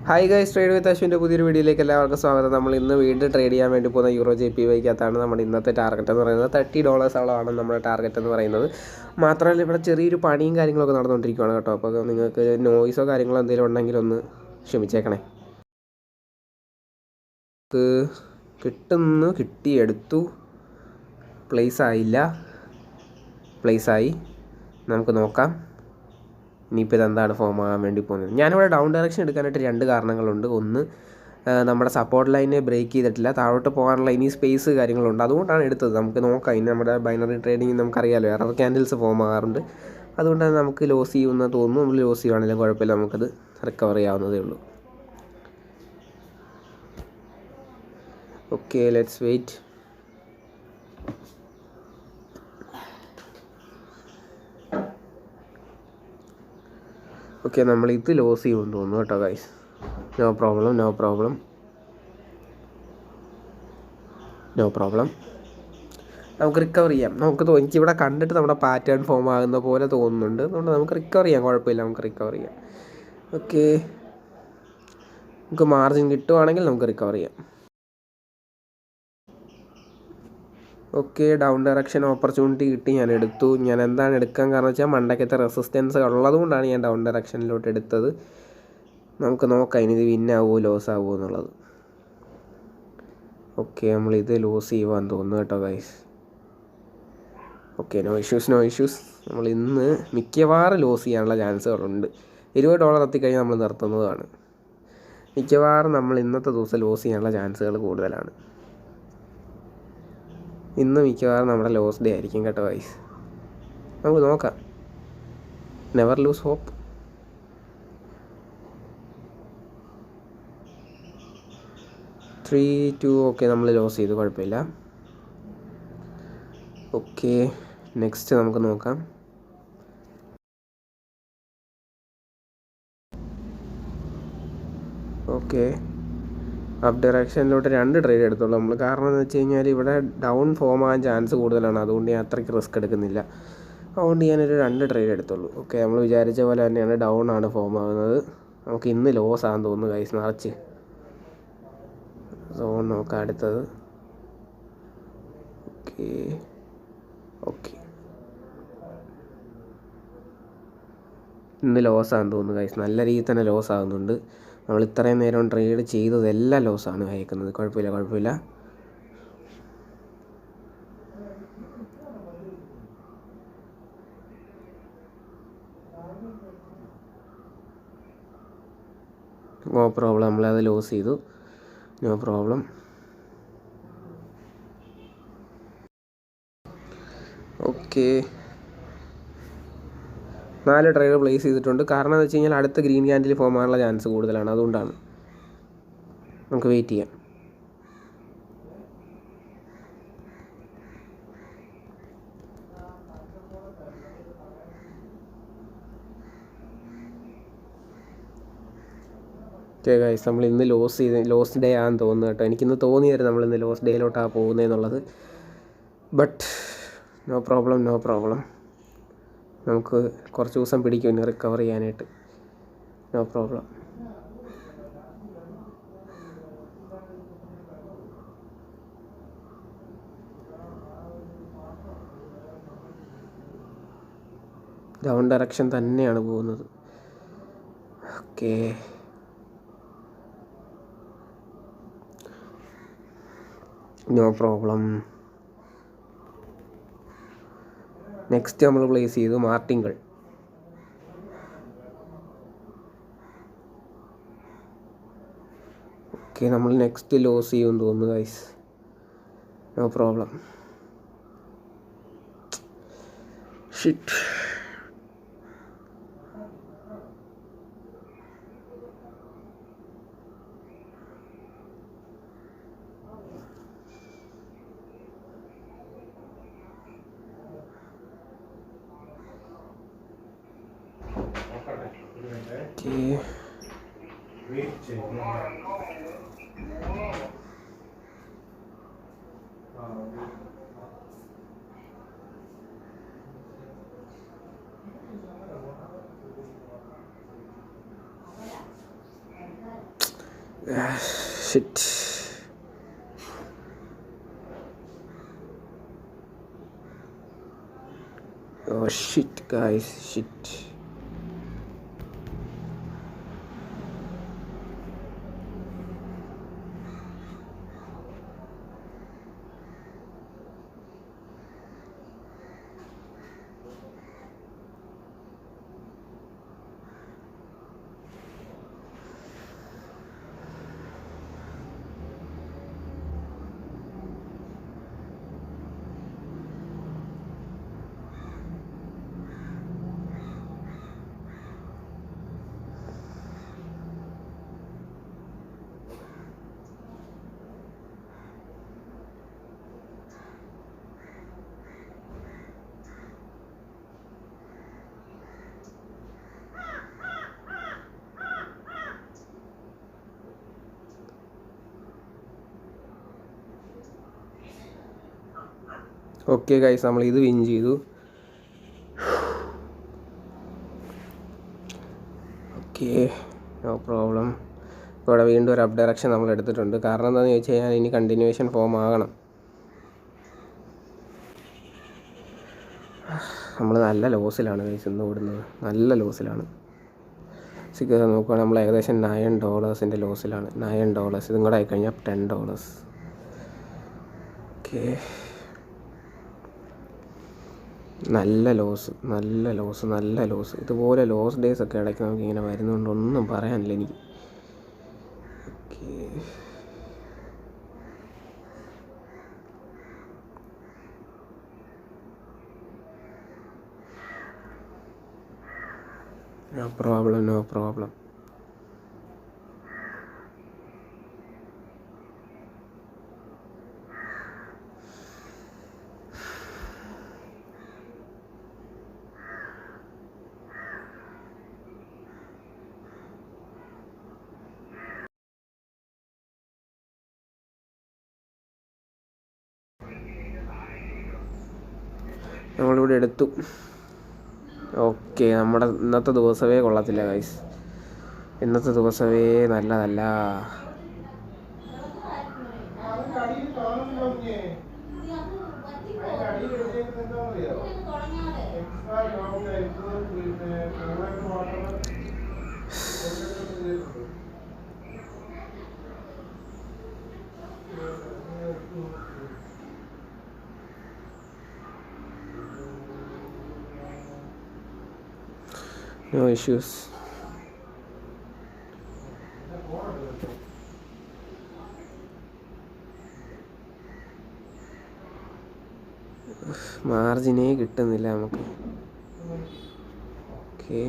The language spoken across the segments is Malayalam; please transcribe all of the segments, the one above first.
ഹായ് ഗൈസ്, ട്രേഡ് വിത്ത് അശ്വിൻ്റെ പുതിയൊരു വീഡിയോയിലേക്ക് എല്ലാവർക്കും സ്വാഗതം. നമ്മൾ ഇന്ന് വീണ്ടും ട്രേഡ് ചെയ്യാൻ വേണ്ടി പോകുന്ന യൂറോ JPYക്കകത്താണ് നമ്മുടെ ഇന്നത്തെ ടാർഗറ്റ് എന്ന് പറയുന്നത്. $30 നമ്മുടെ ടാർഗറ്റ് എന്ന് പറയുന്നത്. മാത്രമല്ല ഇവിടെ ചെറിയൊരു പണിയും കാര്യങ്ങളൊക്കെ നടന്നുകൊണ്ടിരിക്കുകയാണ് കേട്ടോ. അപ്പോൾ നിങ്ങൾക്ക് നോയ്സോ കാര്യങ്ങളോ എന്തെങ്കിലും ഉണ്ടെങ്കിൽ ഒന്ന് ക്ഷമിച്ചേക്കണേ. കിട്ടിയെടുത്തു. പ്ലേസ് ആയി. നമുക്ക് നോക്കാം ഇനിയിപ്പോൾ ഇതെന്താണ് ഫോം ആകാൻ വേണ്ടി പോകുന്നത്. ഞാനിവിടെ ഡൗൺ ഡയറക്ഷൻ എടുക്കാനായിട്ട് രണ്ട് കാരണങ്ങളുണ്ട്. ഒന്ന്, നമ്മുടെ സപ്പോർട്ട് ലൈനെ ബ്രേക്ക് ചെയ്തിട്ടില്ല, താഴോട്ട് പോകാനുള്ള ഇനി സ്പേസ് കാര്യങ്ങളുണ്ട്, അതുകൊണ്ടാണ് എടുത്തത്. നമുക്ക് നോക്കാം. ഇനി നമ്മുടെ ബൈനറി ട്രേഡിങ് നമുക്കറിയാമല്ലോ, എറർ ക്യാൻഡിൽസ് ഫോം ആകാറുണ്ട്. അതുകൊണ്ടാണ് നമുക്ക് ലോസ് ചെയ്യുമെന്ന് തോന്നുന്നു. നമ്മൾ ലോസ് ചെയ്യുവാണെങ്കിലും കുഴപ്പമില്ല, നമുക്കത് റിക്കവർ ചെയ്യാവുന്നതേ ഉള്ളൂ. Okay, let's wait. ഓക്കെ, നമ്മൾ ഇത് ലോസ് ചെയ്യുമെന്ന് തോന്നുന്നു കേട്ടോ ഗൈസ്. No problem. നമുക്ക് റിക്കവർ ചെയ്യാം. എനിക്കിവിടെ കണ്ടിട്ട് നമ്മുടെ പാറ്റേൺ ഫോം ആകുന്ന പോലെ തോന്നുന്നുണ്ട്. അതുകൊണ്ട് നമുക്ക് റിക്കവർ ചെയ്യാം, കുഴപ്പമില്ല, നമുക്ക് റിക്കവർ ചെയ്യാം. ഓക്കെ, നമുക്ക് മാർജിൻ കിട്ടുവാണെങ്കിൽ നമുക്ക് റിക്കവർ ചെയ്യാം. ഓക്കെ, ഡൗൺ ഡയറക്ഷൻ ഓപ്പർച്യൂണിറ്റി കിട്ടി, ഞാൻ എടുത്തു. ഞാൻ എന്താണ് എടുക്കാൻ കാരണം വെച്ചാൽ മണ്ടയ്ക്കത്തെ റെസിസ്റ്റൻസ് ഉള്ളതുകൊണ്ടാണ് ഞാൻ ഡൗൺ ഡയറക്ഷനിലോട്ട് എടുത്തത്. നമുക്ക് നോക്കാം ഇനി ഇത് വിന്നാവുമോ ലോസ് ആവുമോ എന്നുള്ളത്. ഓക്കെ, നമ്മളിത് ലോസ് ചെയ്യുവാൻ തോന്നുന്നു കേട്ടോ ഗൈസ്. Okay, no issues. നമ്മൾ ഇന്ന് മിക്കവാറും ലോസ് ചെയ്യാനുള്ള ചാൻസുകളുണ്ട്. $20 എത്തിക്കഴിഞ്ഞാൽ നമ്മൾ നിർത്തുന്നതാണ്. മിക്കവാറും നമ്മൾ ഇന്നത്തെ ദിവസം ലോസ് ചെയ്യാനുള്ള ചാൻസുകൾ കൂടുതലാണ്. ഇന്ന് മിക്കവാറും നമ്മുടെ ലോസ് ഡേ ആയിരിക്കും കേട്ടോ ഗൈസ്. നമുക്ക് നോക്കാം. Never lose hope. ഓക്കെ, നമ്മൾ ലോസ് ചെയ്തു, കുഴപ്പമില്ല. ഓക്കെ, നെക്സ്റ്റ് നമുക്ക് നോക്കാം. ഓക്കെ, അപ്പ് ഡയറക്ഷനിലോട്ട് 2 ട്രേഡ് എടുത്തോളൂ നമ്മൾ. കാരണം എന്ന് വെച്ച് കഴിഞ്ഞാൽ ഇവിടെ ഡൗൺ ഫോം ആകാൻ ചാൻസ് കൂടുതലാണ്. അതുകൊണ്ട് ഞാൻ അത്രയ്ക്ക് റിസ്ക് എടുക്കുന്നില്ല. അതുകൊണ്ട് ഞാനൊരു 2 ട്രേഡ് എടുത്തോളൂ. ഓക്കെ, നമ്മൾ വിചാരിച്ച പോലെ തന്നെയാണ് ഡൗൺ ആണ് ഫോം ആകുന്നത്. നമുക്ക് ഇന്ന് ലോസ് ആണെന്ന് തോന്നുന്നു ഗൈസ്, നിറച്ച്. സോൺ നോക്കാം അടുത്തത്. ഓക്കെ, ഇന്ന് ലോസ് ആണെന്ന് തോന്നുന്നു ഗൈസ്. നല്ല രീതിയിൽ തന്നെ ലോസ് ആകുന്നുണ്ട്. നമ്മൾ ഇത്രയും നേരം ട്രേഡ് ചെയ്തതെല്ലാം ലോസാണ് അയക്കുന്നത്. കുഴപ്പമില്ല. നോ പ്രോബ്ലം, നമ്മളത് ലോസ് ചെയ്തു. No problem. Okay, 4 trade place ചെയ്തിട്ടുണ്ട്. കാരണം എന്ന് വെച്ച് കഴിഞ്ഞാൽ അടുത്ത ഗ്രീൻ ക്യാൻഡിൽ ഫോം ആകാനുള്ള ചാൻസ് കൂടുതലാണ്. അതുകൊണ്ടാണ്. നമുക്ക് വെയിറ്റ് ചെയ്യാം. ഓക്കെ ഗൈസ്, നമ്മൾ ഇന്ന് ലോസ് ഡേ ആണെന്ന് തോന്നുന്നു കേട്ടോ. എനിക്കിന്ന് തോന്നിയായിരുന്നു നമ്മളിന്ന് ലോസ് ഡേയിലോട്ടാണ് പോകുന്നതെന്നുള്ളത്. But no problem. നമുക്ക് കുറച്ച് ദിവസം പിടിക്കും ഇനി റിക്കവർ ചെയ്യാനായിട്ട്. No problem. ഡൗൺ ഡയറക്ഷൻ തന്നെയാണ് പോകുന്നത്. Okay, no problem. നെക്സ്റ്റ് നമ്മൾ പ്ലേസ് ചെയ്തു മാർട്ടിങ്കിൾ. ഓക്കെ, നമ്മൾ നെക്സ്റ്റ് ലോസ് ചെയ്യുമെന്ന് തോന്നുന്നു guys. No problem. Shit. Okay. Shit. Oh shit, guys. Shit. Okay guys, നമ്മൾ ഇത് വിൻ ചെയ്തു. Okay, no problem. ഇവിടെ വീണ്ടും ഒരു അപ്പ് ഡയറക്ഷൻ നമ്മൾ എടുത്തിട്ടുണ്ട്. കാരണം എന്താണെന്ന് ചോദിച്ചു കഴിഞ്ഞാൽ ഇനി കണ്ടിന്യൂവേഷൻ ഫോം ആകണം. നമ്മൾ നല്ല ലോസിലാണ് ഗൈസ് ഇന്ന് ഓടുന്നത്, നല്ല ലോസിലാണ്. നോക്കുകയാണെങ്കിൽ നമ്മൾ ഏകദേശം $9 ലോസിലാണ്. $9 ഇതും കൂടെ ആയിക്കഴിഞ്ഞാൽ $10. ഓക്കെ, നല്ല ലോസ്. ഇതുപോലെ ലോസ് ഡേയ്സ് ഒക്കെ ഇടയ്ക്ക് നമുക്ക് ഇങ്ങനെ വരുന്നതുകൊണ്ട് ഒന്നും പറയാനില്ല എനിക്ക്. Okay, no problem. നമ്മളിവിടെ എടുത്തു. ഓക്കെ, നമ്മുടെ ഇന്നത്തെ ദിവസമേ കൊള്ളത്തില്ല ഗൈസ്, ഇന്നത്തെ ദിവസമേ നല്ലതല്ല. No issues. മാർജിനേ കിട്ടുന്നില്ല നമുക്ക്. ഓക്കെ,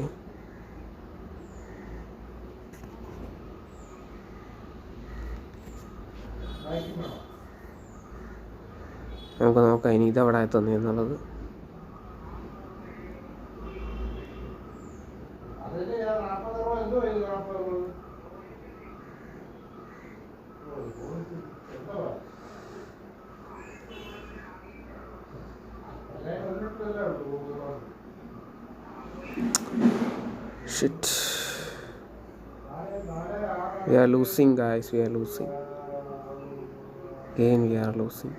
നമുക്ക് നോക്കാം ഇനി ഇതെവിടെ എത്തുന്നു എന്നുള്ളത്. Shit. We are losing, guys. We are losing. Again, we are losing.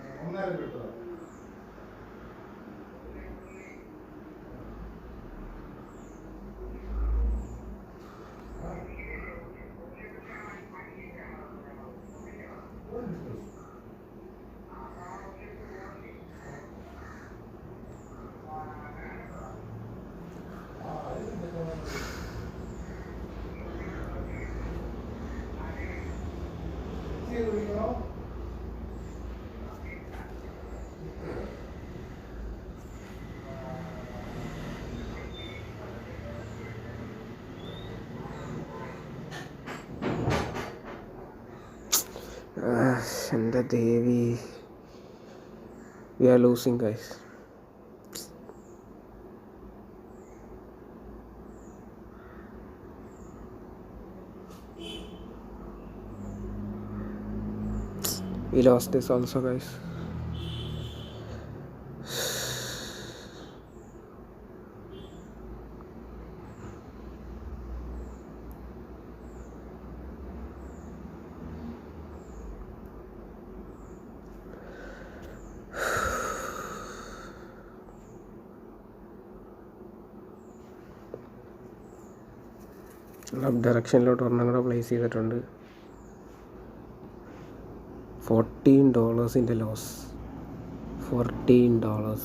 എൻ്റെ ദേവി, we are losing, guys. We lost this also, guys. Up ഡയറക്ഷനിലോട്ട് ഒരെണ്ണം കൂടെ പ്ലേസ് ചെയ്തിട്ടുണ്ട്. $14 ലോസ്. $14.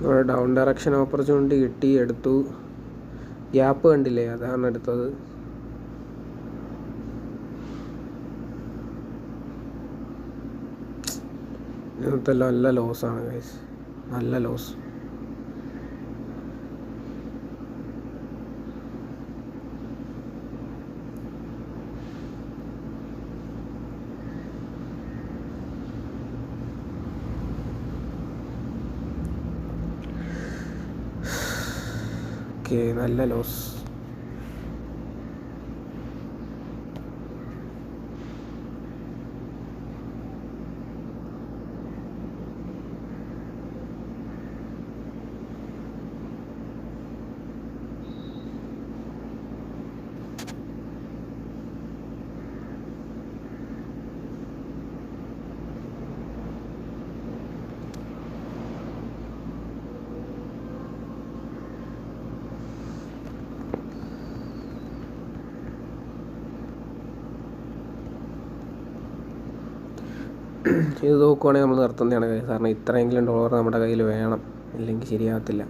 ഇവിടെ ഡൗൺ ഡയറക്ഷൻ ഓപ്പർച്യൂണിറ്റി കിട്ടി, എടുത്തു. ഗ്യാപ്പ് കണ്ടില്ലേ, അതാണ് എടുത്തത്. ഇന്നത്തെ നല്ല ലോസാണ് ഗൈസ്, നല്ല ലോസ്. നല്ല ലോസ്. ഇത് നോക്കുവാണെങ്കിൽ നമ്മൾ നിർത്തുന്നതാണ് കാര്യം. കാരണം ഇത്രയെങ്കിലും ഡോളർ നമ്മുടെ കയ്യിൽ വേണം, ഇല്ലെങ്കിൽ ശരിയാകത്തില്ല.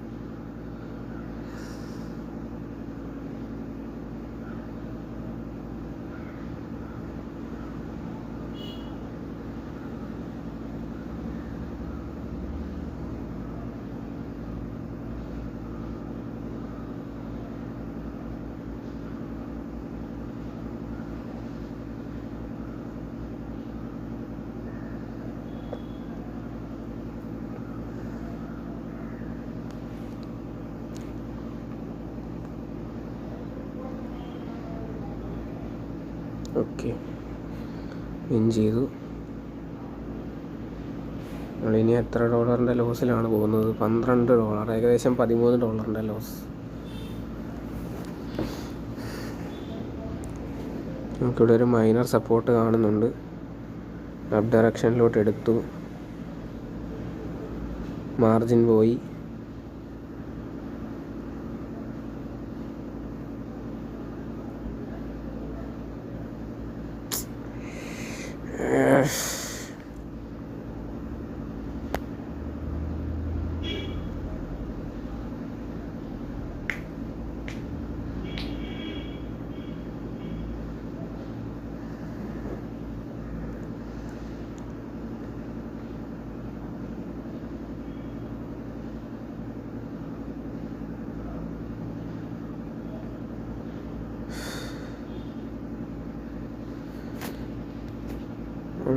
ഓക്കെ, വിൻ ചെയ്തു. നമ്മളിനി എത്ര ഡോളറിൻ്റെ ലോസിലാണ് പോകുന്നത്? $12, ഏകദേശം $13 ലോസ്. നമുക്കിവിടെ ഒരു മൈനർ സപ്പോർട്ട് കാണുന്നുണ്ട്. അപ്പ് ഡയറക്ഷനിലോട്ട് എടുത്തു, മാർജിൻ പോയി.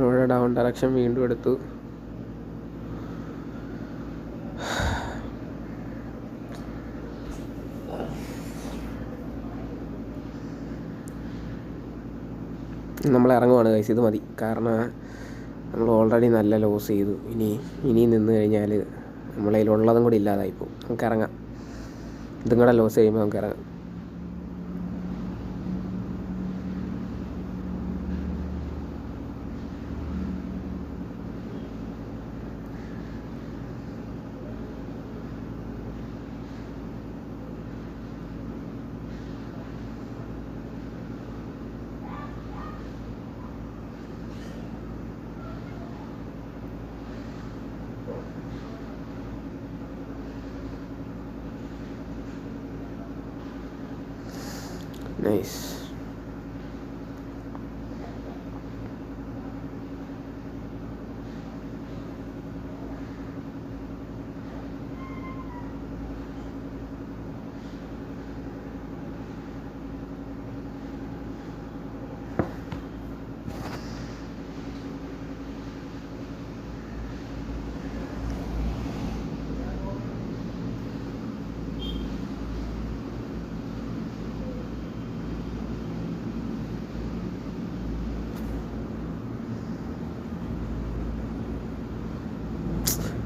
ഇവിടെ ഡൗൺ ഡയറക്ഷൻ വീണ്ടും എടുത്തു. നമ്മൾ ഇറങ്ങുവാണ് ഗൈസ്, ഇത് മതി. കാരണം നമ്മൾ ഓൾറെഡി നല്ല ലോസ് ചെയ്തു. ഇനി നിന്ന് കഴിഞ്ഞാൽ നമ്മളതിലുള്ളതും കൂടി ഇല്ലാതായിപ്പോവും. നമുക്ക് ഇറങ്ങാം. ഇതും കൂടെ ലോസ് ചെയ്യുമ്പോൾ നമുക്ക് ഇറങ്ങാം. നൈസ്.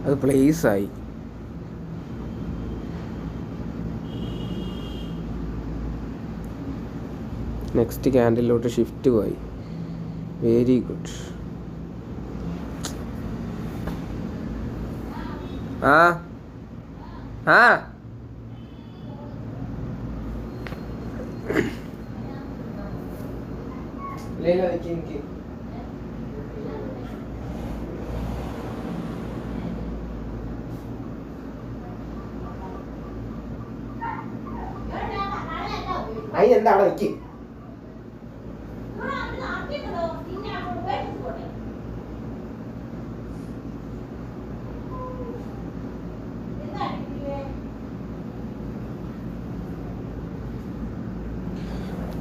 അത് പ്ലേസായി. നെക്സ്റ്റ് ക്യാൻഡിലോട്ട് ഷിഫ്റ്റ് പോയി. Very good. ആ ആ എനിക്ക് അതിനെന്താണ് എനിക്ക്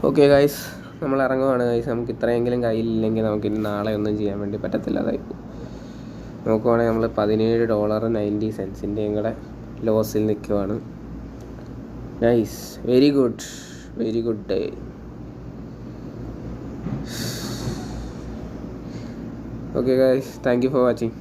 ഓക്കെ ഗൈസ്, നമ്മൾ ഇറങ്ങുവാണ് ഗൈസ്. നമുക്ക് ഇത്രയെങ്കിലും കയ്യിലില്ലെങ്കിൽ നമുക്കിനി നാളെ ഒന്നും ചെയ്യാൻ വേണ്ടി പറ്റത്തില്ല. അതായി നോക്കുവാണെങ്കിൽ നമ്മൾ $17.90 കൂടെ ലോസിൽ നിൽക്കുവാണ്. Nice, very good, very good day. Okay guys, thank you for watching.